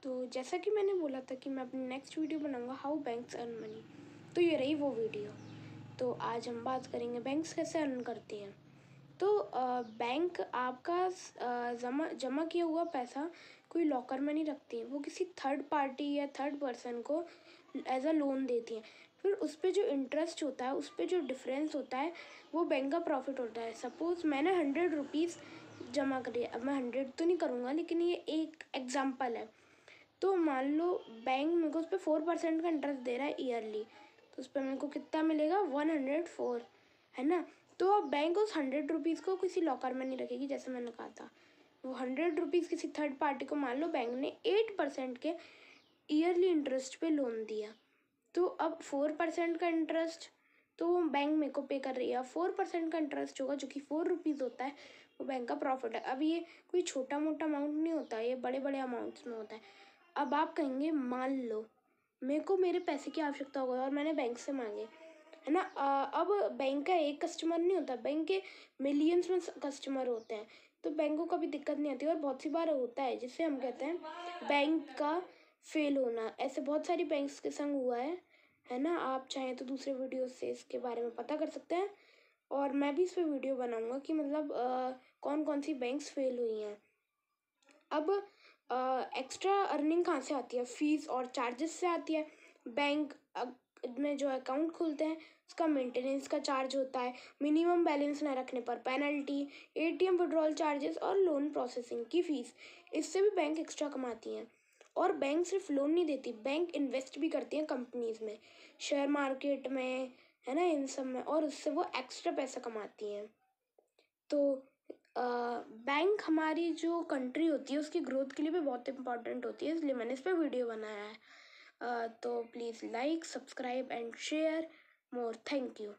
तो जैसा कि मैंने बोला था कि मैं अपनी नेक्स्ट वीडियो बनाऊंगा हाउ बैंक्स अर्न मनी, तो ये रही वो वीडियो। तो आज हम बात करेंगे बैंक्स कैसे अर्न करती हैं। तो बैंक आपका जमा किया हुआ पैसा कोई लॉकर में नहीं रखती है, वो किसी थर्ड पार्टी या थर्ड पर्सन को एज अ लोन देती हैं। फिर उस पर जो इंटरेस्ट होता है, उस पर जो डिफरेंस होता है, वो बैंक का प्रॉफिट होता है। सपोज़ मैंने 100 रुपीज़ जमा करी, अब मैं 100 तो नहीं करूँगा, लेकिन ये एक एग्जाम्पल है। तो मान लो बैंक मेरे को उस पर 4% का इंटरेस्ट दे रहा है ईयरली, तो उस पर मेरे को कितना मिलेगा, 104, है ना। तो अब बैंक उस 100 रुपीज़ को किसी लॉकर में नहीं रखेगी, जैसे मैंने कहा था। वो 100 रुपीज़ किसी थर्ड पार्टी को, मान लो बैंक ने 8% के ईयरली इंटरेस्ट पे लोन दिया, तो अब 4% का इंटरेस्ट तो वो बैंक मेरे को पे कर रही है। 4% का इंटरेस्ट होगा जो कि 4 रुपीज़ होता है, वो बैंक का प्रॉफिट है। अब ये कोई छोटा मोटा अमाउंट नहीं होता, ये बड़े बड़े अमाउंट्स में होता है। अब आप कहेंगे मान लो मेरे को मेरे पैसे की आवश्यकता होगा और मैंने बैंक से मांगे, है ना। अब बैंक का एक कस्टमर नहीं होता, बैंक के मिलियंस में कस्टमर होते हैं, तो बैंक को कभी दिक्कत नहीं आती। और बहुत सी बार होता है जिसे हम कहते हैं बैंक का फेल होना। ऐसे बहुत सारी बैंक्स के संग हुआ है ना। आप चाहें तो दूसरे वीडियो से इसके बारे में पता कर सकते हैं, और मैं भी इस पर वीडियो बनाऊंगा कि मतलब कौन कौन सी बैंक्स फेल हुई हैं। अब एक्स्ट्रा अर्निंग कहाँ से आती है, फीस और चार्जेस से आती है। बैंक में जो अकाउंट खुलते हैं उसका मेंटेनेंस का चार्ज होता है, मिनिमम बैलेंस न रखने पर पेनल्टी, एटीएम विड्रॉल चार्जेस और लोन प्रोसेसिंग की फ़ीस। इससे भी बैंक एक्स्ट्रा कमाती हैं। और बैंक सिर्फ लोन नहीं देती, बैंक इन्वेस्ट भी करती हैं कंपनीज़ में, शेयर मार्केट में, है ना, इन सब में, और उससे वो एक्स्ट्रा पैसा कमाती हैं। तो बैंक हमारी जो कंट्री होती है उसकी ग्रोथ के लिए भी बहुत इंपॉर्टेंट होती है, इसलिए मैंने इस पर वीडियो बनाया है। तो please like, subscribe and share more. Thank you.